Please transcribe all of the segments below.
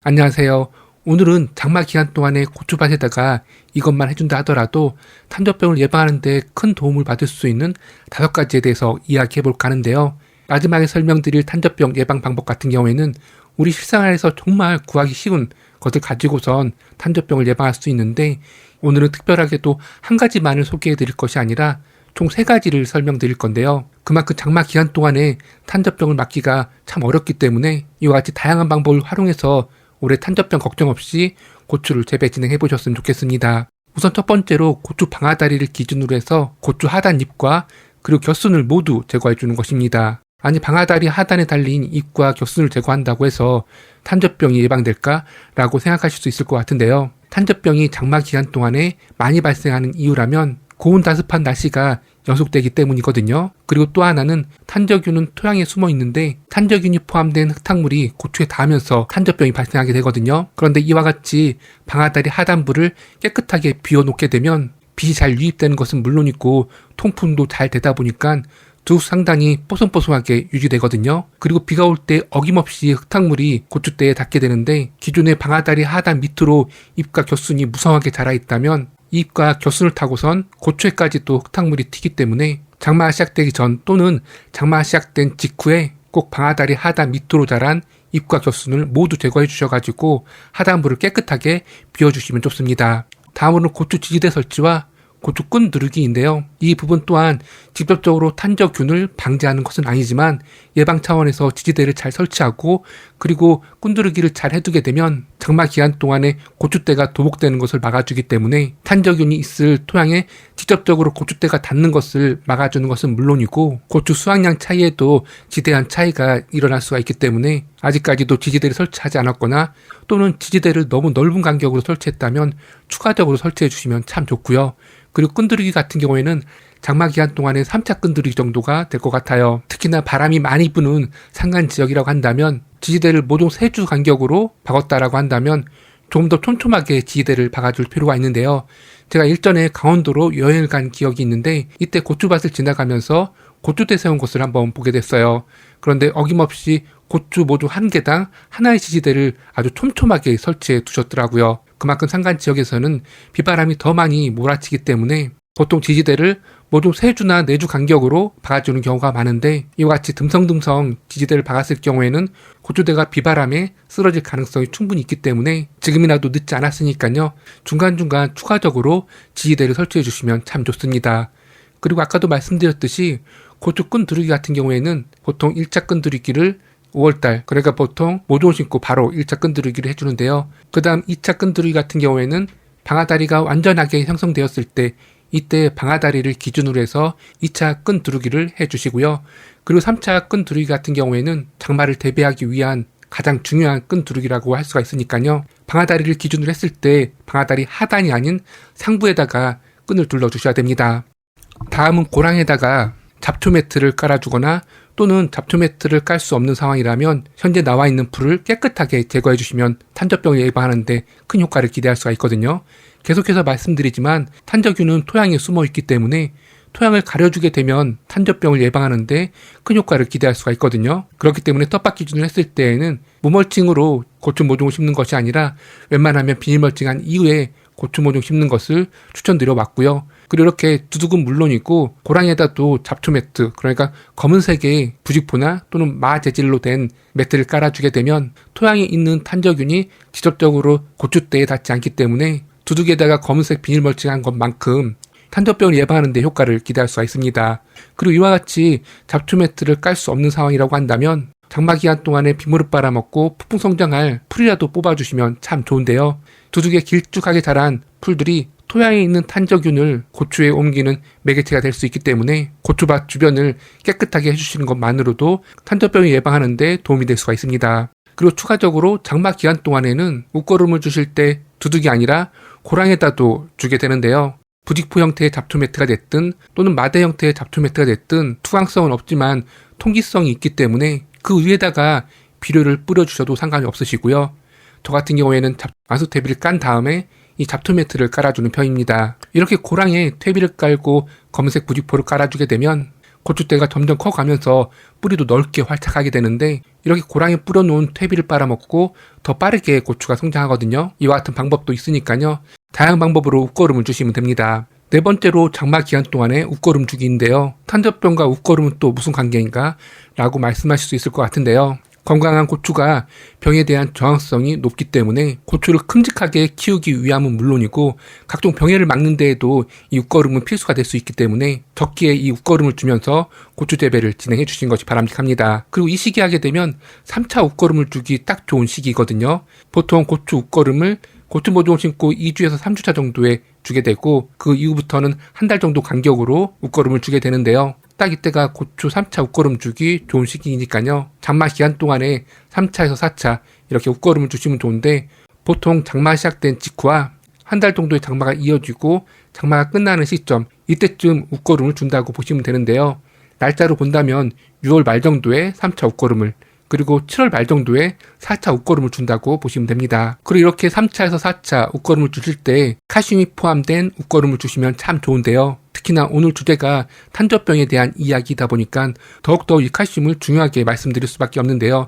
안녕하세요. 오늘은 장마 기간 동안에 고추밭에다가 이것만 해준다 하더라도 탄저병을 예방하는 데 큰 도움을 받을 수 있는 5가지에 대해서 이야기해 볼까 하는데요. 마지막에 설명드릴 탄저병 예방 방법 같은 경우에는 우리 실생활에서 정말 구하기 쉬운 것을 가지고선 탄저병을 예방할 수 있는데, 오늘은 특별하게도 한 가지만을 소개해 드릴 것이 아니라 총 3가지를 설명드릴 건데요. 그만큼 장마 기간 동안에 탄저병을 막기가 참 어렵기 때문에 이와 같이 다양한 방법을 활용해서 올해 탄저병 걱정 없이 고추를 재배 진행해 보셨으면 좋겠습니다. 우선 첫 번째로 고추 방아다리를 기준으로 해서 고추 하단 잎과 그리고 겹순을 모두 제거해 주는 것입니다. 아니, 방아다리 하단에 달린 잎과 겹순을 제거한다고 해서 탄저병이 예방될까? 라고 생각하실 수 있을 것 같은데요. 탄저병이 장마 기간 동안에 많이 발생하는 이유라면 고온 다습한 날씨가 연속되기 때문이거든요. 그리고 또 하나는 탄저균은 토양에 숨어 있는데 탄저균이 포함된 흙탕물이 고추에 닿으면서 탄저병이 발생하게 되거든요. 그런데 이와 같이 방아다리 하단부를 깨끗하게 비워놓게 되면 빛이 잘 유입되는 것은 물론이고 통풍도 잘 되다 보니까 두 상당히 뽀송뽀송하게 유지되거든요. 그리고 비가 올 때 어김없이 흙탕물이 고추대에 닿게 되는데, 기존의 방아다리 하단 밑으로 잎과 겹순이 무성하게 자라 있다면 잎과 겹순을 타고선 고추에까지도 흙탕물이 튀기 때문에 장마가 시작되기 전 또는 장마가 시작된 직후에 꼭 방아다리 하단 밑으로 자란 잎과 겹순을 모두 제거해 주셔가지고 하단부를 깨끗하게 비워주시면 좋습니다. 다음으로는 고추 지지대 설치와 고추끈 누르기인데요. 이 부분 또한 직접적으로 탄저균을 방지하는 것은 아니지만 예방 차원에서 지지대를 잘 설치하고 그리고 끈두르기를 잘 해두게 되면 장마 기간 동안에 고추대가 도복되는 것을 막아주기 때문에 탄저균이 있을 토양에 직접적으로 고추대가 닿는 것을 막아주는 것은 물론이고, 고추 수확량 차이에도 지대한 차이가 일어날 수가 있기 때문에 아직까지도 지지대를 설치하지 않았거나 또는 지지대를 너무 넓은 간격으로 설치했다면 추가적으로 설치해 주시면 참 좋고요. 그리고 끈두르기 같은 경우에는 장마 기간 동안에 3차 끈두르기 정도가 될 것 같아요. 특히나 바람이 많이 부는 산간 지역이라고 한다면 지지대를 모종 3주 간격으로 박았다라고 한다면 조금 더 촘촘하게 지지대를 박아줄 필요가 있는데요. 제가 일전에 강원도로 여행을 간 기억이 있는데 이때 고추밭을 지나가면서 고추대 세운 곳을 한번 보게 됐어요. 그런데 어김없이 고추 모종 한 개당 하나의 지지대를 아주 촘촘하게 설치해 두셨더라고요. 그만큼 산간 지역에서는 비바람이 더 많이 몰아치기 때문에 보통 지지대를 모종 3주나 4주 간격으로 박아주는 경우가 많은데, 이와 같이 듬성듬성 지지대를 박았을 경우에는 고추대가 비바람에 쓰러질 가능성이 충분히 있기 때문에 지금이라도 늦지 않았으니까요, 중간중간 추가적으로 지지대를 설치해 주시면 참 좋습니다. 그리고 아까도 말씀드렸듯이 고추 끈두르기 같은 경우에는 보통 1차 끈두르기를 5월달, 그러니까 보통 모종 심고 바로 1차 끈두르기를 해주는데요. 그 다음 2차 끈두르기 같은 경우에는 방아다리가 완전하게 형성되었을 때 이때 방아다리를 기준으로 해서 2차 끈두르기를 해주시고요. 그리고 3차 끈두르기 같은 경우에는 장마를 대비하기 위한 가장 중요한 끈두르기라고 할 수가 있으니까요. 방아다리를 기준으로 했을 때 방아다리 하단이 아닌 상부에다가 끈을 둘러주셔야 됩니다. 다음은 고랑에다가 잡초 매트를 깔아주거나 또는 잡초 매트를 깔 수 없는 상황이라면 현재 나와 있는 풀을 깨끗하게 제거해 주시면 탄저병을 예방하는데 큰 효과를 기대할 수가 있거든요. 계속해서 말씀드리지만 탄저균은 토양에 숨어 있기 때문에 토양을 가려주게 되면 탄저병을 예방하는데 큰 효과를 기대할 수가 있거든요. 그렇기 때문에 텃밭 기준을 했을 때에는 무멀칭으로 고추 모종을 심는 것이 아니라 웬만하면 비닐멀칭한 이후에 고추 모종 심는 것을 추천드려 왔고요. 그리고 이렇게 두둑은 물론이고 고랑에다도 잡초 매트, 그러니까 검은색의 부직포나 또는 마 재질로 된 매트를 깔아주게 되면 토양에 있는 탄저균이 직접적으로 고추대에 닿지 않기 때문에 두둑에다가 검은색 비닐 멀칭한 것만큼 탄저병을 예방하는 데 효과를 기대할 수가 있습니다. 그리고 이와 같이 잡초 매트를 깔 수 없는 상황이라고 한다면 장마 기간 동안에 빗물을 빨아먹고 폭풍 성장할 풀이라도 뽑아주시면 참 좋은데요. 두둑에 길쭉하게 자란 풀들이 토양에 있는 탄저균을 고추에 옮기는 매개체가 될 수 있기 때문에 고추밭 주변을 깨끗하게 해주시는 것만으로도 탄저병을 예방하는 데 도움이 될 수가 있습니다. 그리고 추가적으로 장마 기간 동안에는 웃거름을 주실 때 두둑이 아니라 고랑에다도 주게 되는데요. 부직포 형태의 잡초 매트가 됐든 또는 마대 형태의 잡초 매트가 됐든 투광성은 없지만 통기성이 있기 때문에 그 위에다가 비료를 뿌려주셔도 상관이 없으시고요. 저 같은 경우에는 완수 퇴비를 깐 다음에 이 잡초 매트를 깔아주는 편입니다. 이렇게 고랑에 퇴비를 깔고 검은색 부직포를 깔아주게 되면 고추대가 점점 커가면서 뿌리도 넓게 활착하게 되는데 이렇게 고랑에 뿌려놓은 퇴비를 빨아먹고 더 빠르게 고추가 성장하거든요. 이와 같은 방법도 있으니까요. 다양한 방법으로 웃거름을 주시면 됩니다. 네 번째로 장마 기간 동안의 웃거름 주기인데요. 탄저병과 웃거름은 또 무슨 관계인가? 라고 말씀하실 수 있을 것 같은데요. 건강한 고추가 병에 대한 저항성이 높기 때문에 고추를 큼직하게 키우기 위함은 물론이고 각종 병해를 막는 데에도 이 웃거름은 필수가 될 수 있기 때문에 적기에 이 웃거름을 주면서 고추 재배를 진행해 주신 것이 바람직합니다. 그리고 이 시기 하게 되면 3차 웃거름을 주기 딱 좋은 시기거든요. 보통 고추 웃거름을 고추 모종을 심고 2주에서 3주차 정도에 주게 되고 그 이후부터는 한 달 정도 간격으로 웃거름을 주게 되는데요. 딱 이때가 고추 3차 웃거름 주기 좋은 시기니까요. 장마 기간 동안에 3차에서 4차 이렇게 웃거름을 주시면 좋은데 보통 장마 시작된 직후와 한 달 정도의 장마가 이어지고 장마가 끝나는 시점 이때쯤 웃거름을 준다고 보시면 되는데요. 날짜로 본다면 6월 말 정도에 3차 웃거름을 그리고 7월 말 정도에 4차 웃거름을 준다고 보시면 됩니다. 그리고 이렇게 3차에서 4차 웃거름을 주실 때 칼슘이 포함된 웃거름을 주시면 참 좋은데요. 특히나 오늘 주제가 탄저병에 대한 이야기이다 보니까 더욱더 이 칼슘을 중요하게 말씀드릴 수밖에 없는데요.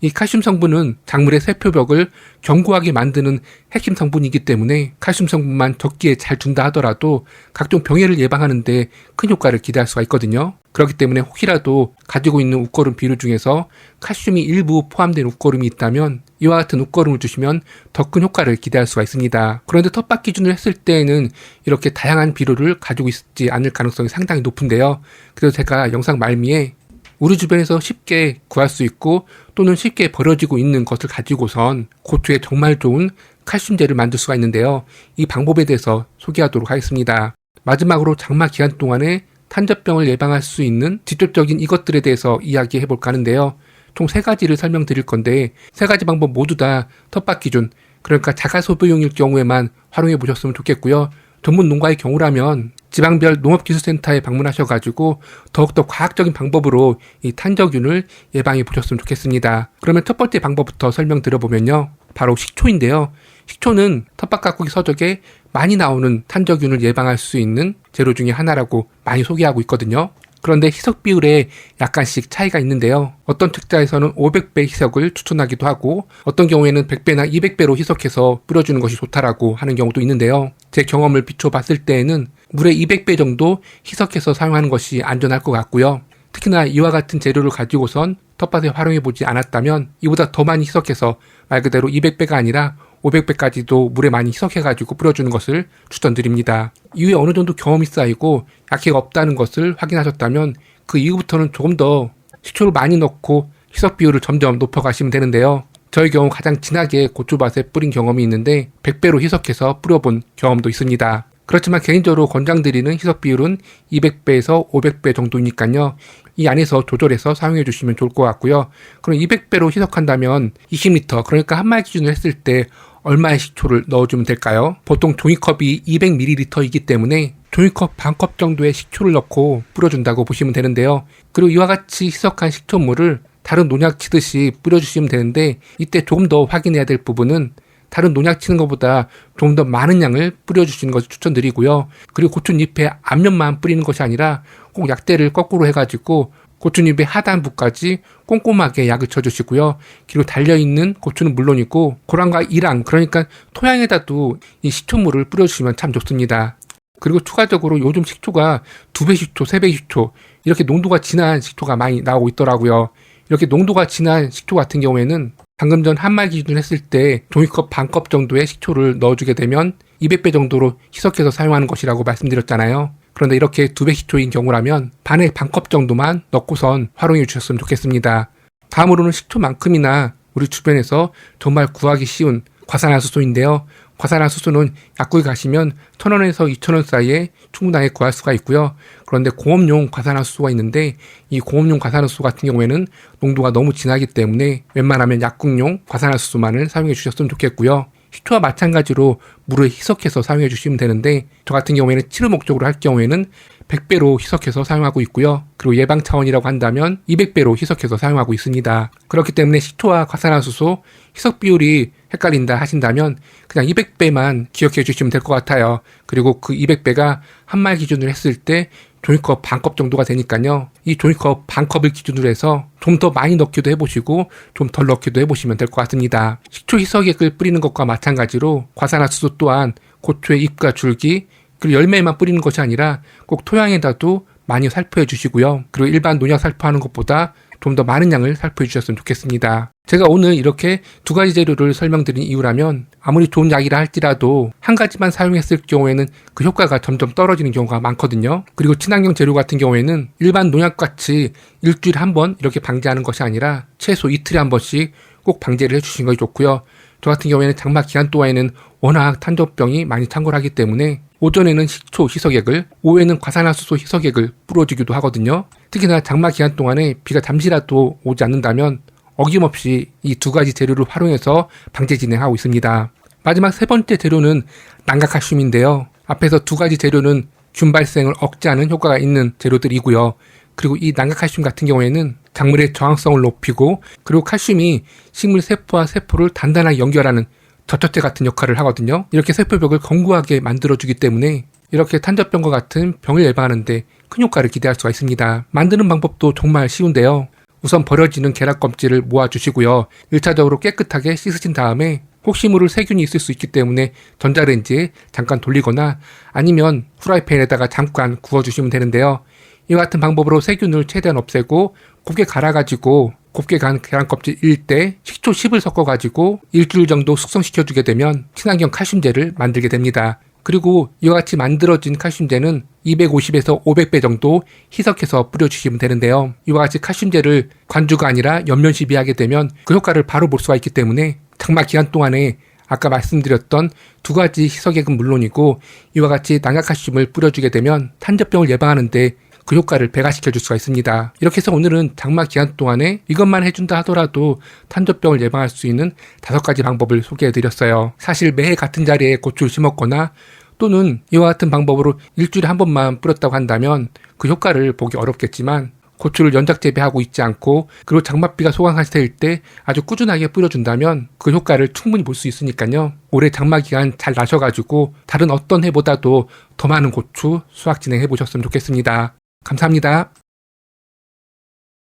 이 칼슘 성분은 작물의 세포벽을 견고하게 만드는 핵심 성분이기 때문에 칼슘 성분만 적기에 잘 준다 하더라도 각종 병해를 예방하는 데 큰 효과를 기대할 수가 있거든요. 그렇기 때문에 혹시라도 가지고 있는 웃거름 비료 중에서 칼슘이 일부 포함된 웃거름이 있다면 이와 같은 웃거름을 주시면 더 큰 효과를 기대할 수가 있습니다. 그런데 텃밭 기준으로 했을 때에는 이렇게 다양한 비료를 가지고 있지 않을 가능성이 상당히 높은데요. 그래서 제가 영상 말미에 우리 주변에서 쉽게 구할 수 있고 또는 쉽게 버려지고 있는 것을 가지고선 고추에 정말 좋은 칼슘제를 만들 수가 있는데요. 이 방법에 대해서 소개하도록 하겠습니다. 마지막으로 장마 기간 동안에 탄저병을 예방할 수 있는 직접적인 이것들에 대해서 이야기해 볼까 하는데요. 총 3가지를 설명드릴 건데 3가지 방법 모두 다 텃밭 기준, 그러니까 자가 소비용일 경우에만 활용해 보셨으면 좋겠고요. 전문 농가의 경우라면 지방별 농업기술센터에 방문하셔가지고 더욱더 과학적인 방법으로 이 탄저균을 예방해 보셨으면 좋겠습니다. 그러면 첫 번째 방법부터 설명드려보면요. 바로 식초인데요. 식초는 텃밭 가꾸기 서적에 많이 나오는 탄저균을 예방할 수 있는 재료 중에 하나라고 많이 소개하고 있거든요. 그런데 희석 비율에 약간씩 차이가 있는데요. 어떤 책자에서는 500배 희석을 추천하기도 하고 어떤 경우에는 100배나 200배로 희석해서 뿌려주는 것이 좋다라고 하는 경우도 있는데요. 제 경험을 비춰봤을 때에는 물에 200배 정도 희석해서 사용하는 것이 안전할 것 같고요. 특히나 이와 같은 재료를 가지고선 텃밭에 활용해보지 않았다면 이보다 더 많이 희석해서 말 그대로 200배가 아니라 500배까지도 물에 많이 희석해가지고 뿌려주는 것을 추천드립니다. 이후에 어느 정도 경험이 쌓이고 약해가 없다는 것을 확인하셨다면 그 이후부터는 조금 더 식초를 많이 넣고 희석 비율을 점점 높여가시면 되는데요. 저의 경우 가장 진하게 고추밭에 뿌린 경험이 있는데 100배로 희석해서 뿌려본 경험도 있습니다. 그렇지만 개인적으로 권장드리는 희석 비율은 200배에서 500배 정도니까요. 이 안에서 조절해서 사용해 주시면 좋을 것 같고요. 그럼 200배로 희석한다면 20리터, 그러니까 한 말 기준으로 했을 때 얼마의 식초를 넣어주면 될까요? 보통 종이컵이 200ml이기 때문에 종이컵 반컵 정도의 식초를 넣고 뿌려준다고 보시면 되는데요. 그리고 이와 같이 희석한 식초물을 다른 농약 치듯이 뿌려주시면 되는데 이때 조금 더 확인해야 될 부분은 다른 농약 치는 것보다 좀 더 많은 양을 뿌려주시는 것을 추천드리고요. 그리고 고추잎의 앞면만 뿌리는 것이 아니라 꼭 약대를 거꾸로 해가지고 고추잎의 하단부까지 꼼꼼하게 약을 쳐주시고요. 그리고 달려있는 고추는 물론이고 고랑과 이랑, 그러니까 토양에다도 이 식초물을 뿌려주시면 참 좋습니다. 그리고 추가적으로 요즘 식초가 2배 식초, 3배 식초 이렇게 농도가 진한 식초가 많이 나오고 있더라고요. 이렇게 농도가 진한 식초 같은 경우에는 방금 전 한 말 기준으로 했을 때 종이컵 반컵 정도의 식초를 넣어주게 되면 200배 정도로 희석해서 사용하는 것이라고 말씀드렸잖아요. 그런데 이렇게 2배 식초인 경우라면 반의 반컵 정도만 넣고선 활용해 주셨으면 좋겠습니다. 다음으로는 식초만큼이나 우리 주변에서 정말 구하기 쉬운 과산화수소인데요. 과산화수소는 약국에 가시면 1,000원에서 2,000원 사이에 충분하게 구할 수가 있고요. 그런데 공업용 과산화수소가 있는데 이 공업용 과산화수소 같은 경우에는 농도가 너무 진하기 때문에 웬만하면 약국용 과산화수소만을 사용해 주셨으면 좋겠고요. 식초와 마찬가지로 물을 희석해서 사용해 주시면 되는데 저 같은 경우에는 치료 목적으로 할 경우에는 100배로 희석해서 사용하고 있고요. 그리고 예방 차원이라고 한다면 200배로 희석해서 사용하고 있습니다. 그렇기 때문에 식초와 과산화수소 희석 비율이 헷갈린다 하신다면 그냥 200배만 기억해 주시면 될 것 같아요. 그리고 그 200배가 한 말 기준으로 했을 때 종이컵 반컵 정도가 되니까요. 이 종이컵 반컵을 기준으로 해서 좀 더 많이 넣기도 해보시고 좀 덜 넣기도 해보시면 될 것 같습니다. 식초 희석액을 뿌리는 것과 마찬가지로 과산화수소 또한 고초의 잎과 줄기 그리고 열매에만 뿌리는 것이 아니라 꼭 토양에다도 많이 살포해 주시고요. 그리고 일반 농약 살포하는 것보다 좀 더 많은 양을 살포해 주셨으면 좋겠습니다. 제가 오늘 이렇게 두 가지 재료를 설명드린 이유라면 아무리 좋은 약이라 할지라도 한 가지만 사용했을 경우에는 그 효과가 점점 떨어지는 경우가 많거든요. 그리고 친환경 재료 같은 경우에는 일반 농약같이 일주일에 한 번 이렇게 방제하는 것이 아니라 최소 이틀에 한 번씩 꼭 방제를 해주시는 것이 좋고요. 저 같은 경우에는 장마 기간 동안에는 워낙 탄저병이 많이 창궐하기 때문에 오전에는 식초 희석액을, 오후에는 과산화수소 희석액을 뿌려주기도 하거든요. 특히나 장마 기간 동안에 비가 잠시라도 오지 않는다면 어김없이 이 두 가지 재료를 활용해서 방제 진행하고 있습니다. 마지막 세 번째 재료는 난각칼슘인데요. 앞에서 두 가지 재료는 균 발생을 억제하는 효과가 있는 재료들이고요. 그리고 이 난각칼슘 같은 경우에는 작물의 저항성을 높이고 그리고 칼슘이 식물 세포와 세포를 단단하게 연결하는 젖젖대 같은 역할을 하거든요. 이렇게 세포벽을 견고하게 만들어주기 때문에 이렇게 탄저병과 같은 병을 예방하는 데 큰 효과를 기대할 수가 있습니다. 만드는 방법도 정말 쉬운데요. 우선 버려지는 계란 껍질을 모아주시고요. 1차적으로 깨끗하게 씻으신 다음에 혹시 모를 세균이 있을 수 있기 때문에 전자레인지에 잠깐 돌리거나 아니면 후라이팬에다가 잠깐 구워주시면 되는데요. 이와 같은 방법으로 세균을 최대한 없애고 곱게 갈아가지고 곱게 간 계란 껍질 1대 식초 10을 섞어가지고 일주일 정도 숙성시켜주게 되면 친환경 칼슘제를 만들게 됩니다. 그리고 이와 같이 만들어진 칼슘제는 250에서 500배 정도 희석해서 뿌려주시면 되는데요. 이와 같이 칼슘제를 관주가 아니라 연면시비 하게 되면 그 효과를 바로 볼 수가 있기 때문에 장마 기간 동안에 아까 말씀드렸던 두 가지 희석액은 물론이고 이와 같이 난각칼슘을 뿌려주게 되면 탄저병을 예방하는데 그 효과를 배가시켜줄 수가 있습니다. 이렇게 해서 오늘은 장마 기간 동안에 이것만 해준다 하더라도 탄저병을 예방할 수 있는 5가지 방법을 소개해드렸어요. 사실 매해 같은 자리에 고추를 심었거나 또는 이와 같은 방법으로 일주일에 한 번만 뿌렸다고 한다면 그 효과를 보기 어렵겠지만 고추를 연작 재배하고 있지 않고 그리고 장맛비가 소강 상태일 때 아주 꾸준하게 뿌려준다면 그 효과를 충분히 볼 수 있으니까요. 올해 장마 기간 잘 나셔가지고 다른 어떤 해보다도 더 많은 고추 수확 진행해 보셨으면 좋겠습니다. 감사합니다.